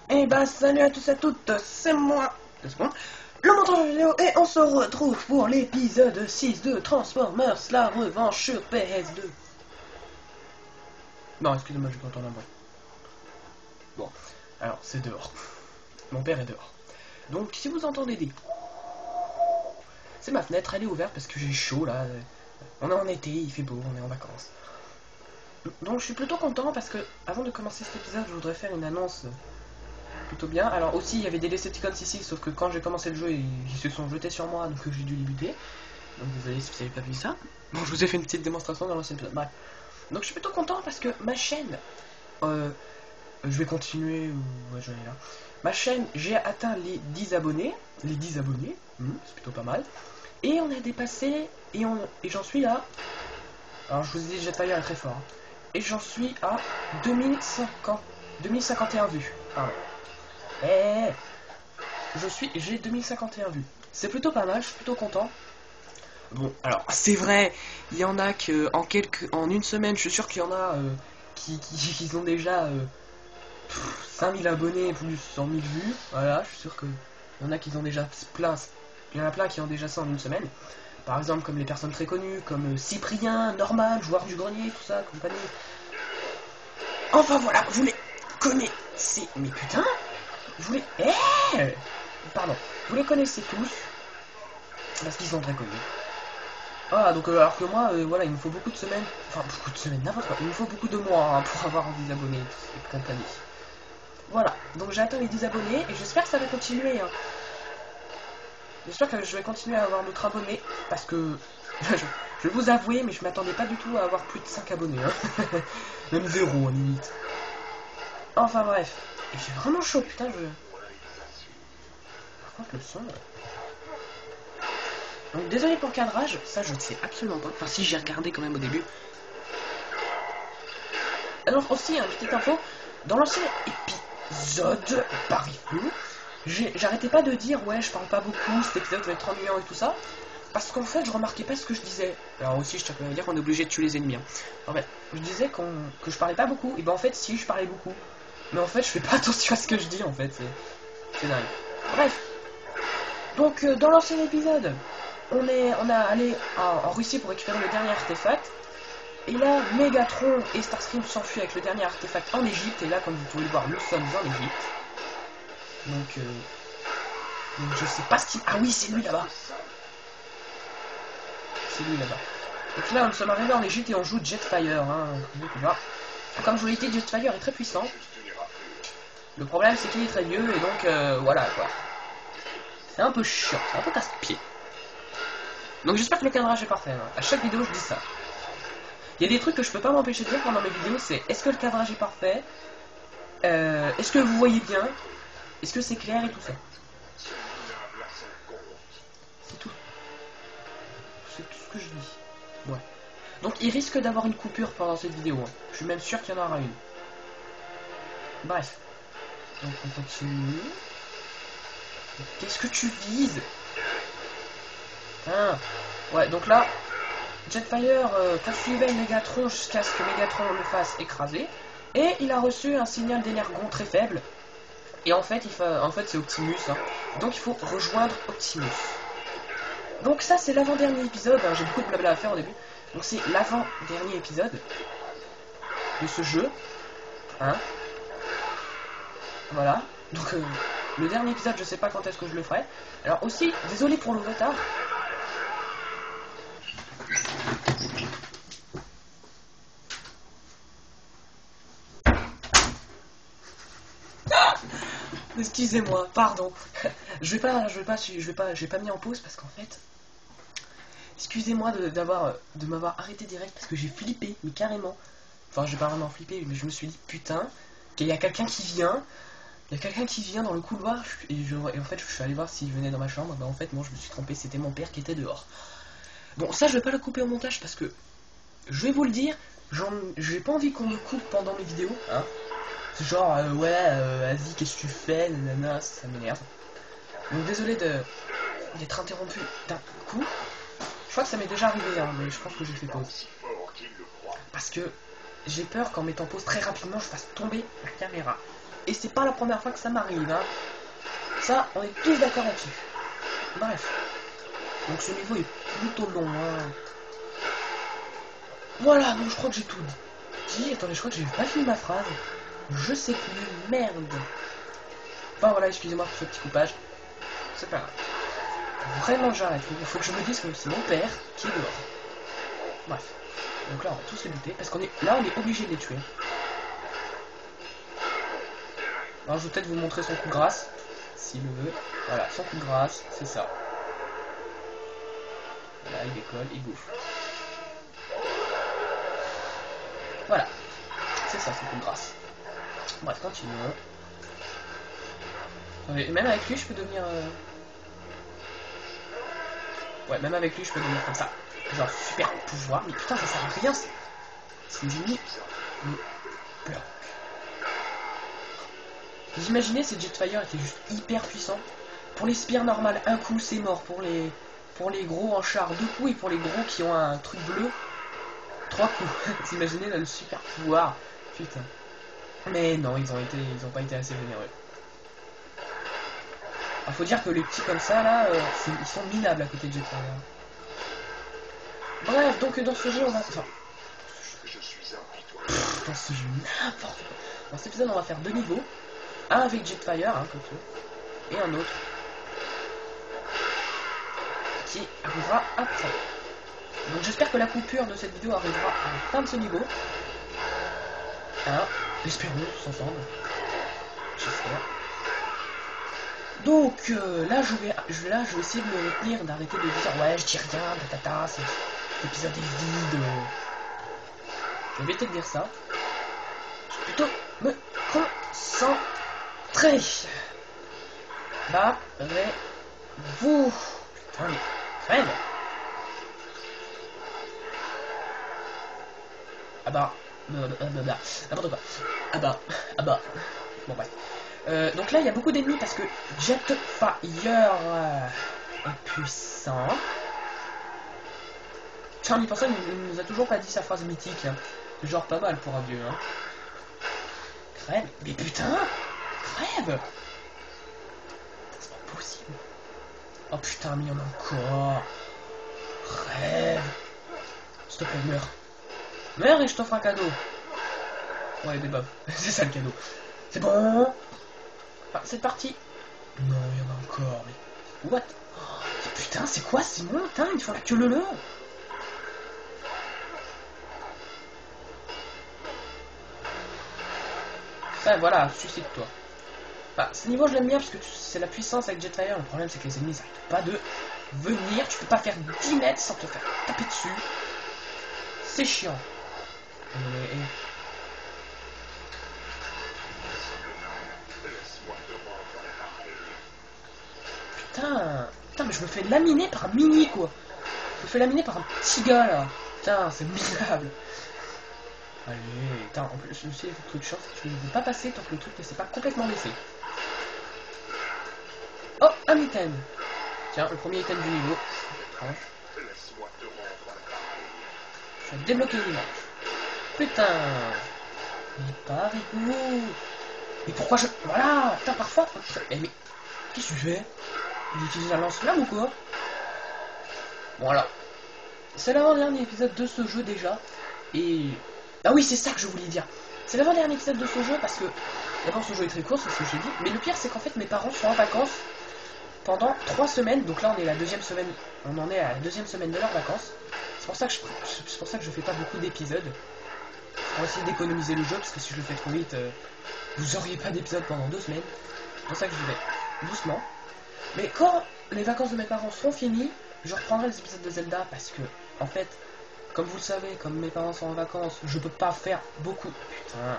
Et bah salut à tous et à toutes, c'est moi, le montage vidéo, et on se retrouve pour l'épisode 6 de Transformers, la revanche sur PS2. Non, excusez-moi, je vais entendre un bruit. Bon, alors c'est dehors. Mon père est dehors. Donc si vous entendez des... C'est ma fenêtre, elle est ouverte parce que j'ai chaud là. On est en été, il fait beau, on est en vacances. Donc je suis plutôt content parce que, avant de commencer cet épisode, je voudrais faire une annonce plutôt bien. Alors aussi, il y avait des Decepticons ici, sauf que quand j'ai commencé le jeu, ils se sont jetés sur moi, donc j'ai dû les buter. Donc désolé si vous avez pas vu ça. Bon, je vous ai fait une petite démonstration dans l'ancien épisode. Bref. Donc je suis plutôt content parce que ma chaîne... je vais continuer... Ouais, je vais aller là. Ma chaîne, j'ai atteint les 10 abonnés. Les 10 abonnés, c'est plutôt pas mal. Et on a dépassé... Et j'en suis à... Alors je vous ai dit, Jetfire est très fort. Hein. Et j'en suis à 2051 vues. Ah ouais. J'ai 2051 vues. C'est plutôt pas mal, je suis plutôt content. Bon, alors c'est vrai, il y en a que en une semaine, je suis sûr qu'il y en a qui ont déjà 5000 abonnés plus 100 000 vues. Voilà, je suis sûr que il y en a qui ont déjà plein. Il y en a plein qui ont déjà ça en une semaine. Par exemple, comme les personnes très connues, comme Cyprien, Norman, joueur du grenier, tout ça, compagnie. Enfin voilà, vous les connaissez. Mais putain, vous les... Pardon, vous les connaissez tous. Parce qu'ils sont très connus. Ah, donc alors que moi, voilà, il me faut beaucoup de semaines. Enfin, beaucoup de semaines, n'importe quoi. Il me faut beaucoup de mois hein, pour avoir 10 abonnés et compagnie. Voilà, donc j'ai atteint les 10 abonnés et j'espère que ça va continuer. Hein. J'espère que je vais continuer à avoir d'autres abonnés parce que je vais vous avouer, mais je m'attendais pas du tout à avoir plus de 5 abonnés. Hein. Même 0 en limite. Enfin bref, et j'ai vraiment chaud, putain, je. Par contre, le son. Donc désolé pour le cadrage, ça je ne sais absolument pas. Enfin si j'ai regardé quand même au début. Alors aussi, une petite info, dans l'ancien épisode par j'arrêtais pas de dire ouais je parle pas beaucoup, cet épisode va être ennuyant et tout ça. Parce qu'en fait je remarquais pas ce que je disais. Alors aussi je tiens à dire qu'on est obligé de tuer les ennemis. Hein. En fait, je disais que je parlais pas beaucoup, et ben en fait si je parlais beaucoup. Mais en fait je fais pas attention à ce que je dis en fait, c'est dingue. Bref. Donc dans l'ancien épisode, on a allé en Russie pour récupérer le dernier artefact. Et là, Megatron et Starscream s'enfuient avec le dernier artefact en Égypte. Et là, comme vous pouvez le voir, nous sommes en Égypte. Donc je sais pas ce qu'il... Ah oui, c'est lui là-bas. C'est lui là-bas. Donc là, nous sommes arrivés en Égypte et on joue Jetfire. Hein. Comme je vous l'ai dit, Jetfire est très puissant. Le problème, c'est qu'il est très vieux. Et donc, voilà quoi. C'est un peu chiant. C'est un peu casse-pied. Donc j'espère que le cadrage est parfait. Hein. À chaque vidéo, je dis ça. Il y a des trucs que je peux pas m'empêcher de dire pendant mes vidéos, c'est est-ce que le cadrage est parfait, est-ce que vous voyez bien, est-ce que c'est clair et tout ça. C'est tout. C'est tout ce que je dis. Ouais. Donc il risque d'avoir une coupure pendant cette vidéo. Hein. Je suis même sûr qu'il y en aura une. Bref. Donc on continue. Qu'est-ce que tu vises? Ah. Ouais, donc là, Jetfire poursuivait Megatron jusqu'à ce que Megatron le fasse écraser. Et il a reçu un signal d'énergon très faible. Et en fait, c'est Optimus. Hein. Donc il faut rejoindre Optimus. Donc ça, c'est l'avant-dernier épisode. Hein. J'ai beaucoup de blabla à faire au début. Donc c'est l'avant-dernier épisode de ce jeu. Hein. Voilà. Donc le dernier épisode, je sais pas quand est-ce que je le ferai. Alors aussi, désolé pour le retard. Excusez-moi, pardon. J'ai pas mis en pause parce qu'en fait, excusez-moi de m'avoir arrêté direct parce que j'ai flippé, mais carrément. Enfin, j'ai pas vraiment flippé, mais je me suis dit putain, qu'il y a quelqu'un qui vient. Il y a quelqu'un qui vient dans le couloir et en fait je suis allé voir s'il venait dans ma chambre. Bah en fait non, je me suis trompé, c'était mon père qui était dehors. Bon, ça je vais pas le couper au montage parce que je vais vous le dire, j'ai pas envie qu'on me coupe pendant mes vidéos, hein. C'est genre, vas-y, qu'est-ce que tu fais, nanana, ça m'énerve. Donc désolé d'être interrompu d'un coup. Je crois que ça m'est déjà arrivé, hein, mais je pense que j'ai fait pause. Parce que j'ai peur qu'en mettant pause très rapidement, je fasse tomber la caméra. Et c'est pas la première fois que ça m'arrive, hein. Ça, on est tous d'accord là-dessus. Bref. Donc ce niveau est plutôt long, hein. Voilà, donc je crois que j'ai tout dit. Attendez, je crois que j'ai pas fini ma phrase. Je sais plus, merde. Enfin voilà, excusez-moi pour ce petit coupage. C'est pas grave. Vraiment j'arrête, il faut que je me dise que c'est mon père qui est dehors. Bref. Donc là on va tous les buter, parce qu'on est là on est obligé de les tuer. Alors je vais peut-être vous montrer son coup de grâce, s'il le veut. Voilà, son coup de grâce, c'est ça. Voilà, il décolle, il bouffe. Voilà. C'est ça, son coup de grâce. Bref, continuons. Et même avec lui je peux devenir... Ouais, même avec lui je peux devenir comme ça. Genre super pouvoir, mais putain ça sert à rien. C'est une limite. Vous imaginez si Jetfire était juste hyper puissant. Pour les spires normales, un coup c'est mort. Pour les gros en char, 2 coups. Et pour les gros qui ont un truc bleu, 3 coups. Vous imaginez là le super pouvoir. Putain. Mais non, ils ont pas été assez généreux. Alors, faut dire que les petits comme ça là, ils sont minables à côté de Jetfire. Bref, donc dans ce jeu on va... Enfin, dans ce jeu, n'importe quoi. Dans cet épisode on va faire 2 niveaux. Un avec Jetfire, hein, comme ça, et un autre qui arrivera après. Donc j'espère que la coupure de cette vidéo arrivera à la fin de ce niveau. Hein, espérons tous ensemble. J'espère. Donc là je vais essayer de me retenir, d'arrêter de dire ouais je dis rien, tatata, cet épisode est vide. Je vais peut-être dire ça. Je vais plutôt me concentrer. Barrez-vous. Putain mais crème. Ah bah n'importe quoi. Ah bah bon bref. Donc là il y a beaucoup d'ennemis parce que Jetfire est puissant. Charlie pour ça il nous a toujours pas dit sa phrase mythique, hein. C'est genre pas mal pour un dieu, hein. Crève. Mais putain, crève. C'est pas possible. Oh putain, mais il y en a encore. Crève. S'il te plaît, meurs. Meurs et je t'offre un cadeau. Ouais, des buffs. C'est ça le cadeau. C'est bon. Enfin, c'est parti. Non, il y en a encore, mais... What? Oh, putain, c'est quoi ces montagnes? Ils font la queue leu. Ouais, voilà, suicide-toi. Enfin, ce niveau je l'aime bien parce que c'est la puissance avec Jetfire. Le problème c'est que les ennemis n'arrêtent pas de venir. Tu peux pas faire 10 mètres sans te faire taper dessus. C'est chiant. Putain, mais je me fais laminer par un mini quoi. Je me fais laminer par un petit gars là. Putain, c'est minable. Allez, putain, en plus, je me suis dit, le truc chiant, c'est que je ne veux pas passer tant que le truc ne s'est pas complètement laissé. Oh, un item. Tiens, le premier item du niveau. Je vais débloquer l'image. Putain. Mais pas rigolo. Mais pourquoi je... Voilà. Putain, parfois... Eh mais... Qu'est-ce que tu fais? Il utilise la lance-flamme ou quoi? Bon alors. C'est l'avant-dernier épisode de ce jeu déjà. Et... Ah oui, c'est ça que je voulais dire. C'est l'avant-dernier épisode de ce jeu parce que... D'abord, ce jeu est très court, c'est ce que j'ai dit. Mais le pire, c'est qu'en fait, mes parents sont en vacances pendant 3 semaines. Donc là, on est la 2e semaine. On en est à la 2e semaine de leurs vacances. C'est pour ça que je fais pas beaucoup d'épisodes. On va essayer d'économiser le jeu parce que si je le fais trop vite, vous auriez pas d'épisode pendant 2 semaines. C'est pour ça que je vais doucement. Mais quand les vacances de mes parents seront finies, je reprendrai les épisodes de Zelda parce que, en fait, comme vous le savez, comme mes parents sont en vacances, je peux pas faire beaucoup. Putain,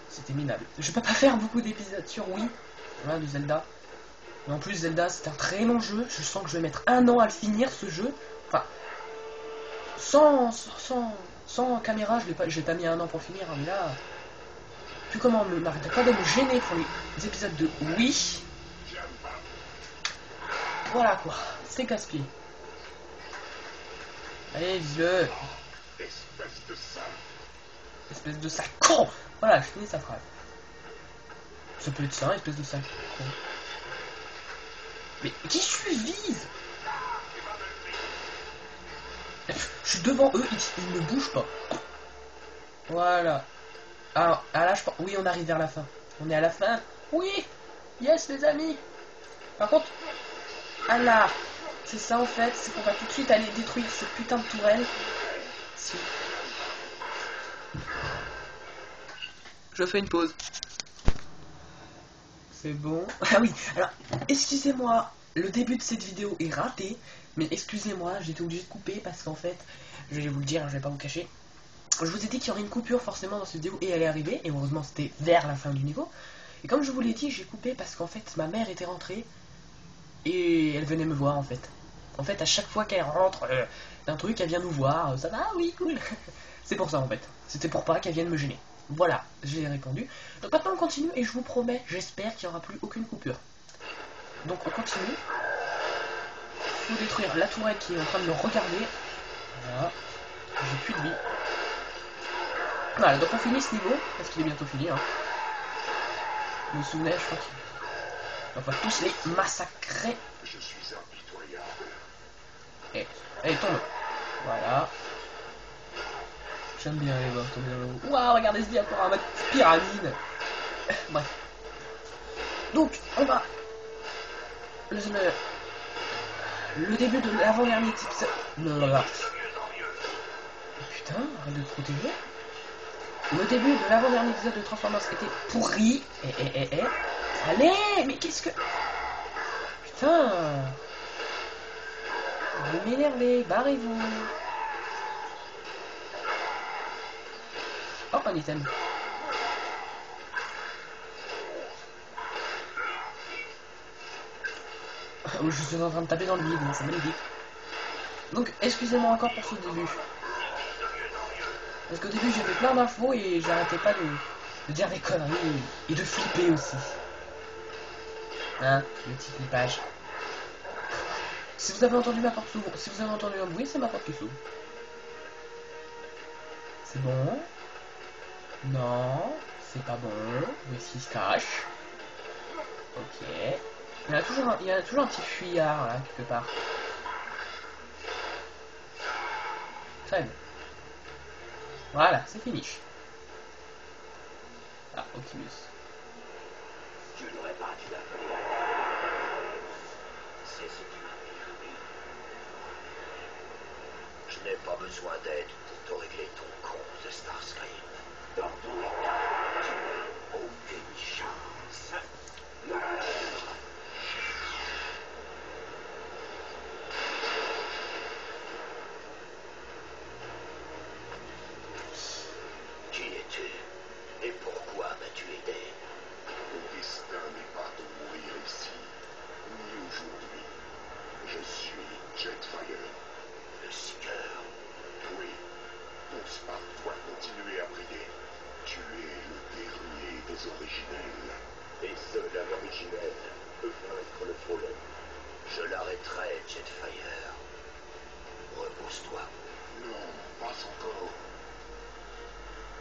c'était minable. Je peux pas faire beaucoup d'épisodes sur Wii, voilà, de Zelda. Et en plus, Zelda, c'est un très long jeu. Je sens que je vais mettre 1 an à le finir ce jeu. Enfin, sans caméra, j'ai pas mis 1 an pour finir, hein, mais là, plus comment on n'arrête pas de me gêner pour les épisodes de Wii. Voilà quoi, c'est casse-pied. Allez, vise-le. Espèce de sale con. Voilà, je finis sa phrase. Ça peut être ça, espèce de sac. Mais qui je vise? Je suis devant eux, ils ne bougent pas. Voilà. Alors, là, je pense... Oui, on arrive vers la fin. On est à la fin. Oui. Yes, les amis. Par contre... Ah là. C'est ça, en fait. C'est qu'on va tout de suite aller détruire cette putain de tourelle. Si. Je fais une pause. C'est bon. Ah oui, alors, excusez-moi. Le début de cette vidéo est raté. Mais excusez-moi, j'étais obligé de couper parce qu'en fait... Je vais vous le dire, je vais pas vous cacher. Je vous ai dit qu'il y aurait une coupure forcément dans cette vidéo et elle est arrivée, et heureusement c'était vers la fin du niveau. Et comme je vous l'ai dit, j'ai coupé parce qu'en fait ma mère était rentrée et elle venait me voir en fait. En fait, à chaque fois qu'elle rentre d'un truc, elle vient nous voir, ça va, oui, cool. C'est pour ça en fait, c'était pour pas qu'elle vienne me gêner. Voilà, j'ai répondu. Donc maintenant on continue et je vous promets, j'espère qu'il n'y aura plus aucune coupure. Donc on continue. Il faut détruire la tourelle qui est en train de me regarder. Voilà, j'ai plus de vie. Voilà, donc on finit ce niveau, parce qu'il est bientôt fini. Hein. Vous vous souvenez, je crois qu'on va tous les massacrer. Je suis impitoyable. Et allez, tombe. Voilà. J'aime bien les voir tomber dans l'eau. Waouh, regardez ce diaporama de pyramide. Bref. Donc, on va... Le début de l'avant-dernier épisode... Putain, arrête de te protéger. Le début de l'avant-dernier épisode de Transformers était pourri. Allez, mais qu'est-ce que... Putain. Vous m'énervez, barrez-vous. Oh, un item. Je suis en train de taper dans le vide, c'est magnifique. Donc, excusez-moi encore pour ce début. Parce qu'au début, j'avais plein d'infos et j'arrêtais pas de dire des conneries et de flipper aussi. Hein, le petit flippage. Si vous avez entendu ma porte s'ouvre, si vous avez entendu un bruit, c'est ma porte qui s'ouvre. C'est bon? Non, c'est pas bon. Où est-ce qu'il se cache? Ok. Il y a toujours un petit fuyard là, quelque part. Très bien. Voilà, c'est fini. Ah, Optimus. Tu n'aurais pas dû l'appeler. C'est ce qui m'a permis. Je n'ai pas besoin d'aide pour te régler ton compte de Starscream. Dans ton état, tu n'as aucune chance. Qui es-tu? Et pourquoi m'as-tu aidé? Mon destin n'est pas de mourir ici, ni aujourd'hui. Je suis Jetfire. Le Seeker. Oui. Ton spark doit continuer à briller. Tu es le dernier des originels. Et seul un originel peut vaincre le Fallen. Je l'arrêterai, Jetfire. Repose-toi. Non, pas encore.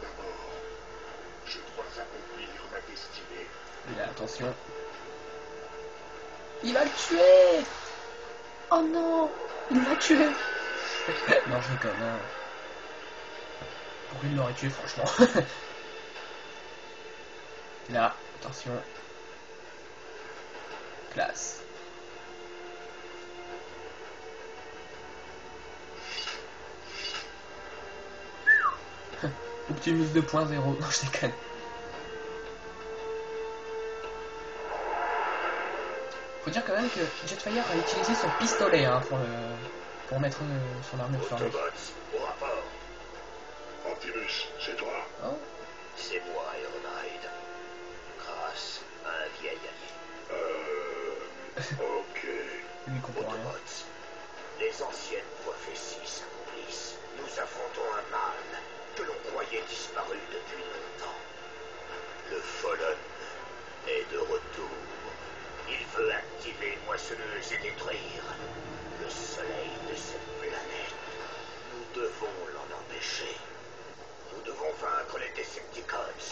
D'abord, je dois accomplir ma destinée. Et là, attention. Il va le tuer! Oh non! Il l'a tué! Non, je déconne. Hein. Pourquoi il l'aurait tué, franchement? Là, attention. Classe. Optimus 2.0. Non, je déconne. Faut dire quand même que Jetfire a utilisé son pistolet hein, pour mettre son armure sur lui. Autobots, au rapport. Optimus, c'est toi? Oh. C'est moi, Ironhide. Grâce à un vieil allié. Ok. Lui comprend rien. Autobots, les anciennes prophéties s'accomplissent. Nous affrontons un mal que l'on croyait disparu depuis longtemps. Le Fallen est de retour. Il veut activer une moissonneuse et détruire le soleil de cette planète. Nous devons l'en empêcher. Nous devons vaincre les Decepticons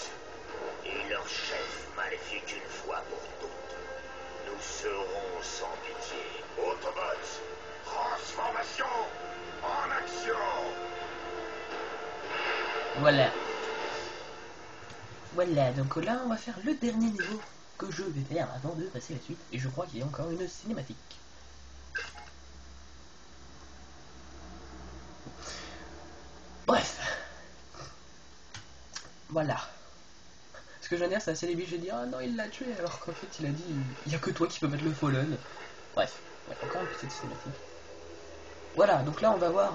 et leur chef maléfique sans pitié. Autobots, transformation en action. Voilà. Voilà, donc là on va faire le dernier niveau que je vais faire avant de passer à la suite. Et je crois qu'il y a encore une cinématique. Bref. Voilà. Ce que je veux dire, c'est assez débile. J'ai dit, ah non, il l'a tué, alors qu'en fait, il a dit, il y a que toi qui peux mettre le Fallen. Bref, ouais, encore une petite cinématique. Voilà, donc là, on va voir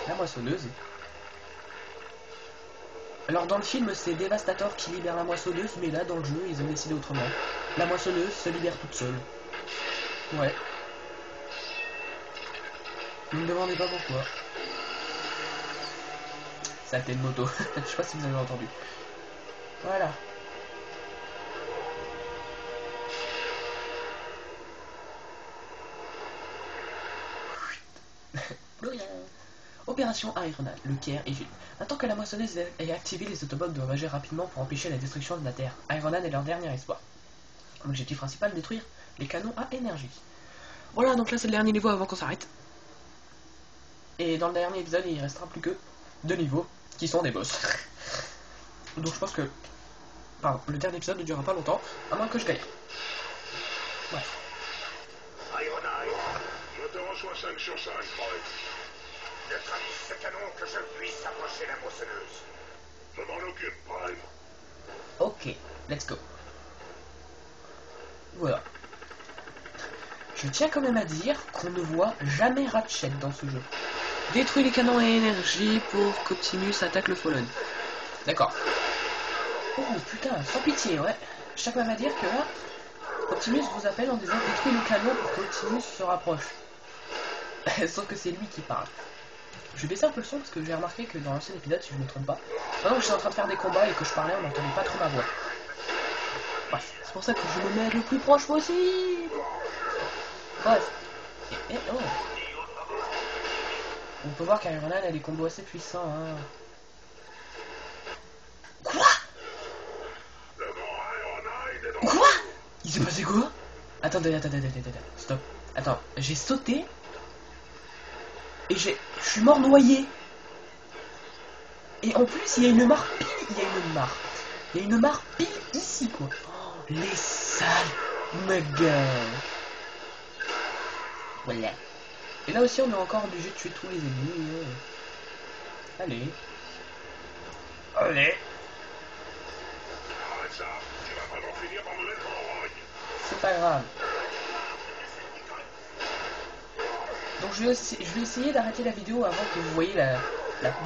la moissonneuse. Alors, dans le film, c'est Devastator qui libère la moissonneuse, mais là, dans le jeu, ils ont décidé autrement. La moissonneuse se libère toute seule. Ouais. Ne me demandez pas pourquoi. Ça a été une moto. Je sais pas si vous avez entendu. Voilà. Opération Ironheart, le Caire Égypte. Maintenant que la moissonneuse est activée, les Autobots doivent agir rapidement pour empêcher la destruction de la Terre. Ironheart est leur dernier espoir. L'objectif principal, détruire les canons à énergie. Voilà, donc là c'est le dernier niveau avant qu'on s'arrête. Et dans le dernier épisode, il restera plus que 2 niveaux, qui sont des boss. Donc je pense que... Pardon, le dernier épisode ne durera pas longtemps, à moins que je gagne. Ouais. Ironhide, je te reçois 5 sur 5, Roy. Neutralise ce canon que je puisse approcher la moissonneuse. Je m'en occupe, Prime. Ok, let's go. Voilà. Je tiens quand même à dire qu'on ne voit jamais Ratchet dans ce jeu. Détruis les canons à énergie pour qu'Optimus attaque le Fallen. D'accord. Oh putain, sans pitié, ouais. Je tiens quand même à dire que là, Optimus vous appelle en disant détruis le canon pour qu'Optimus se rapproche. Sauf que c'est lui qui parle. Je vais baisser un peu le son parce que j'ai remarqué que dans l'ancien épisode, si je ne me trompe pas, pendant que j'étais en train de faire des combats et que je parlais, on n'entendait pas trop ma voix. Bref, c'est pour ça que je me mets le plus proche possible. Bref. Oh. On peut voir qu'Ironheart a des combos assez puissants. Hein. Quoi? Quoi? Il s'est passé quoi? Attendez. Stop. Attends, j'ai sauté. Et je suis mort noyé. Et en plus, il y a une mare pile. Il y a une mare pile ici, quoi. Oh, les sales nuggets. Voilà. Et là aussi, on est encore obligé de tuer tous les ennemis. Allez. C'est pas grave. Donc je vais essayer d'arrêter la vidéo avant que vous voyez la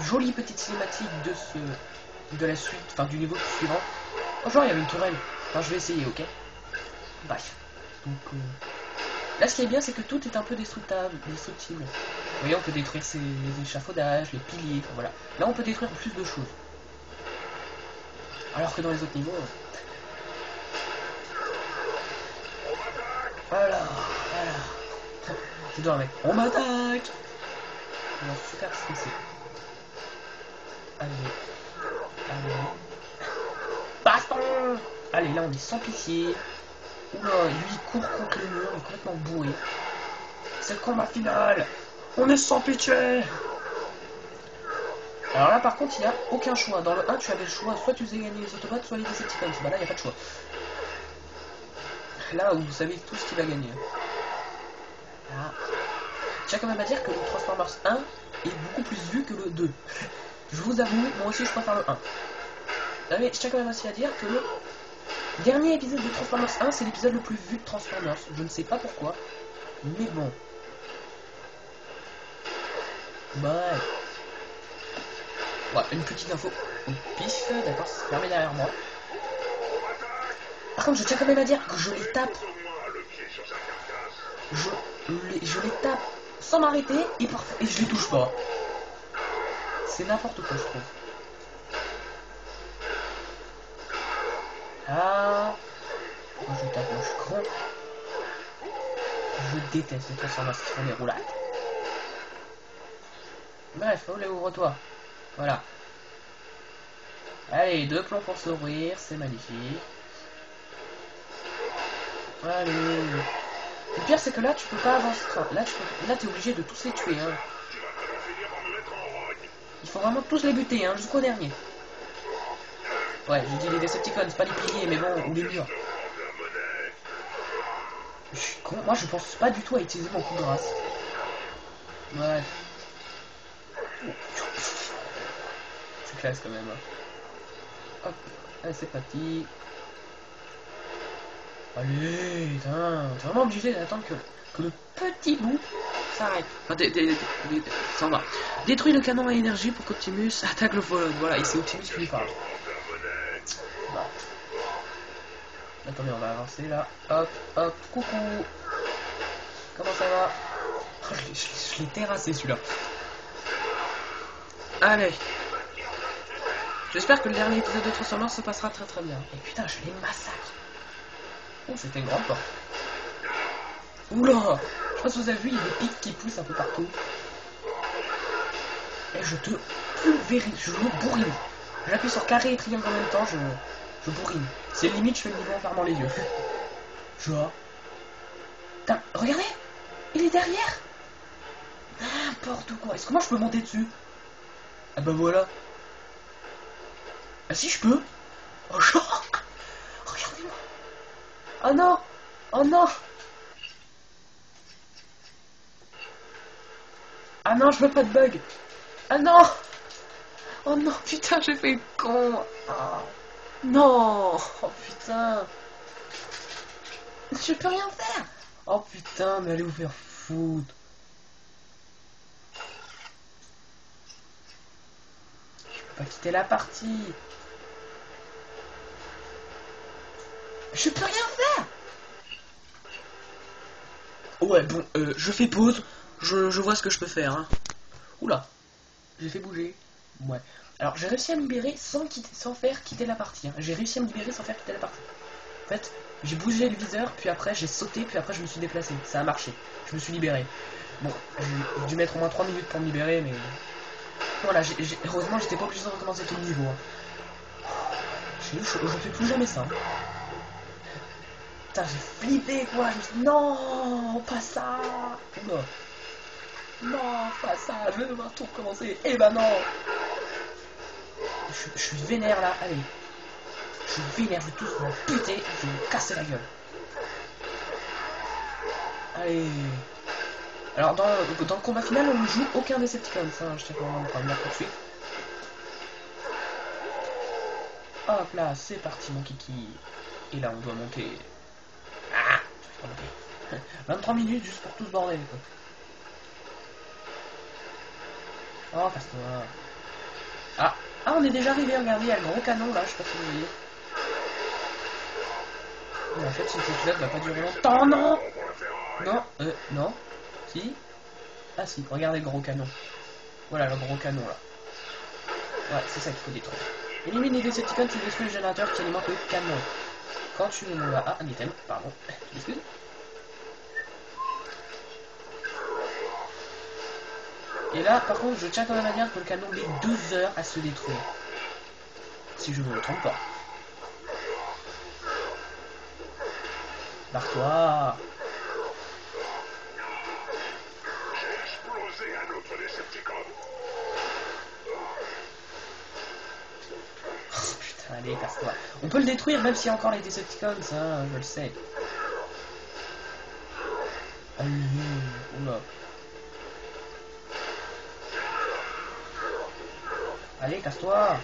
jolie petite cinématique de la suite, enfin du niveau suivant. Oh genre il y avait une tourelle. Enfin je vais essayer, ok. Bref. Donc là ce qui est bien c'est que tout est un peu destructible. Vous voyez on peut détruire les échafaudages, les piliers, enfin, voilà. Là on peut détruire plus de choses. Alors que dans les autres niveaux... Voilà. Je dois mec. On m'attaque. On est super stressé. Allez. Baston. Allez, là on est sans pitié. Oula, lui il court contre le mur, il est complètement bourré. C'est le combat final. On est sans pitié. Alors là par contre il n'y a aucun choix. Dans le 1 tu avais le choix, soit tu faisais gagner les Autobots, soit les Decepticons. Bah là il n'y a pas de choix. Là où vous savez tout ce qu'il va gagner. Ah. Je tiens quand même à dire que le Transformers 1 est beaucoup plus vu que le 2. Je vous avoue, moi aussi je préfère le 1. Mais je tiens quand même aussi à dire que le dernier épisode de Transformers 1 c'est l'épisode le plus vu de Transformers. Je ne sais pas pourquoi, mais bon. Bref. Ouais, une petite info au pif, d'accord, c'est fermé derrière moi. Par contre, je tiens quand même à dire que je les tape. Je les tape sans m'arrêter et je les touche pas. C'est n'importe quoi, je trouve. Ah. Pourquoi je tape? Moi, je suis con. Je déteste les transformations qui font des roulades. Bref, allez, ouvre-toi. Voilà. Allez, 2 plombs pour s'ouvrir, c'est magnifique. Allez. Le pire, c'est que là, tu peux pas avancer. Enfin, là, t'es obligé de tous les tuer. Hein. Il faut vraiment tous les buter, hein, jusqu'au dernier. Ouais, j'ai dit les Decepticons, c'est pas les piliers, mais bon, ou les murs. Je suis con. Moi, je pense pas du tout à utiliser mon coup de grâce. Ouais. C'est classe quand même. Hein. Hop, allez, c'est parti. Allez, putain, t'es vraiment obligé d'attendre que le petit bout s'arrête. Enfin, ça va. Détruis le canon à énergie pour qu'Optimus attaque le Follow. Voilà, et c'est Optimus qui lui parle. Bon. Attendez, on va avancer là. Hop, hop, coucou. Comment ça va? Oh, je l'ai terrassé celui-là. Allez. J'espère que le dernier épisode de Transformers se passera très très bien. Et putain, je les massacre. Oh, c'était une grande porte. Oula! Je sais pas si vous avez vu, il y a des pics qui poussent un peu partout. Et je te pulvérise, je me bourrine. J'appuie sur carré et triangle en même temps, je bourrine. C'est limite, je fais le niveau en fermant les yeux. Genre. Putain, regardez! Il est derrière! N'importe quoi. Est-ce que moi je peux monter dessus? Ah bah voilà. Ah si je peux. Oh genre. Regardez-moi. Oh non. Oh non. Ah non, je veux pas de bug. Ah non. Oh non, putain, j'ai fait le con. Oh. Non. Oh putain. Je peux rien faire. Oh putain, mais allez vous faire foutre. Je peux pas quitter la partie. Je peux rien faire. Ouais, bon, je fais pause. Je vois ce que je peux faire. Hein. Oula. J'ai fait bouger. Ouais. Alors, j'ai réussi à me libérer sans faire quitter la partie. Hein. J'ai réussi à me libérer sans faire quitter la partie. En fait, j'ai bougé le viseur, puis après j'ai sauté, puis après je me suis déplacé. Ça a marché. Je me suis libéré. Bon, j'ai dû mettre au moins 3 minutes pour me libérer, mais... Voilà, heureusement, j'étais pas obligé de recommencer tout le niveau. Hein. Je fais plus jamais ça. Hein. Putain, j'ai flippé, quoi. Je me suis dit, non, pas ça. Oula. Non, pas ça, je vais devoir tout recommencer. Eh ben non. Je suis vénère là, allez. Je suis vénère, je vais tous m'en buter, je vais me casser la gueule. Allez. Alors dans le combat final, on ne joue aucun Decepticons, hein, je sais pas comment on va tout de suite. Hop là, c'est parti mon kiki. Et là on doit monter. Ah, je vais monter. 23 minutes juste pour tout ce bordel quoi. Oh, casse-toi. Ah, on est déjà arrivé, regardez, il y a le gros canon là, je sais pas si vous voyez. Mais en fait, cet épisode va pas durer longtemps, non. Non, non. Si. Ah si, regardez le gros canon. Voilà le gros canon là. Ouais, c'est ça qu'il faut détruire. Élimine les Decepticons, tu détruis le générateur qui alimente le canon. Quand tu le vas... Ah, un item, pardon. Excuse. Et là, par contre, je tiens quand même à dire que le canon met 2 heures à se détruire. Si je ne me trompe pas. Barre-toi. Oh, putain, allez, casse-toi. On peut le détruire même s'il y a encore les Decepticons, ça, je le sais. Allez, oula. Allez, casse-toi.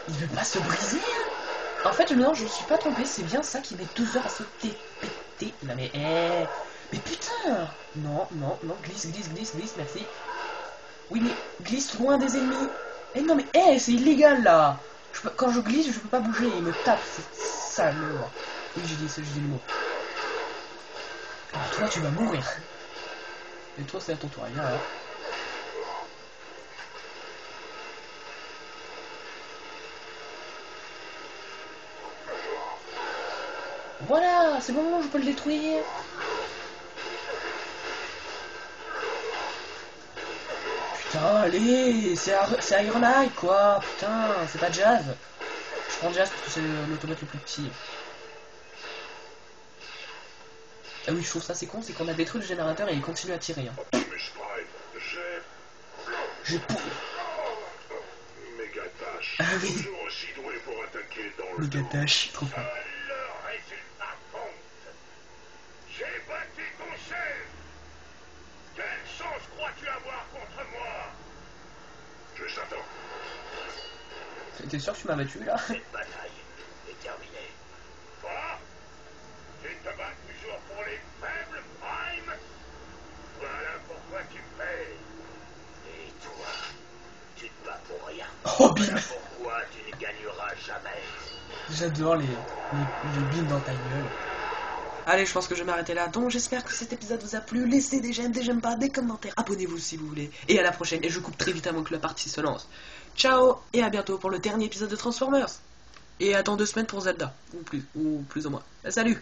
Il veut pas se briser hein. En fait, non, je me suis pas trompé, c'est bien ça qui met 2 heures à se péter. Non mais, mais putain. Non, non, non, glisse, glisse, glisse, glisse, merci. Oui, mais glisse loin des ennemis. Eh non mais, c'est illégal là. Quand je glisse, je peux pas bouger, il me tape, c'est sale. Oui, j'ai dit le mot. Alors toi, tu vas mourir. Et toi, c'est à ton tour, viens là. Voilà, c'est bon, je peux le détruire. Putain, allez, c'est Iron Eye, quoi. Putain, c'est pas Jazz. Je prends Jazz parce que c'est l'autobot le plus petit. Ah oui, je trouve ça c'est con, c'est qu'on a détruit le générateur et il continue à tirer. Hein. Optimus Prime, J'ai pour... Megadash, Ah oui. toujours aussi doué pour attaquer dans le dos. Megadash, trop fort. Le résultat compte. J'ai battu ton chef. Quelle chance crois-tu avoir contre moi? Je s'attends. T'es sûr que tu m'as battu là? Cette bataille est terminée. Quoi? Tu te bats toujours pour les faibles, Prime? Voilà pourquoi tu payes. Et toi, tu te bats pour rien. Oh, bim. Voilà pourquoi tu ne gagneras jamais. J'adore les billes dans ta gueule. Allez, je pense que je vais m'arrêter là. Donc, j'espère que cet épisode vous a plu. Laissez des j'aime pas, des commentaires. Abonnez-vous si vous voulez. Et à la prochaine. Et je coupe très vite avant que la partie se lance. Ciao et à bientôt pour le dernier épisode de Transformers. Et à dans 2 semaines pour Zelda. Ou plus ou moins. Salut!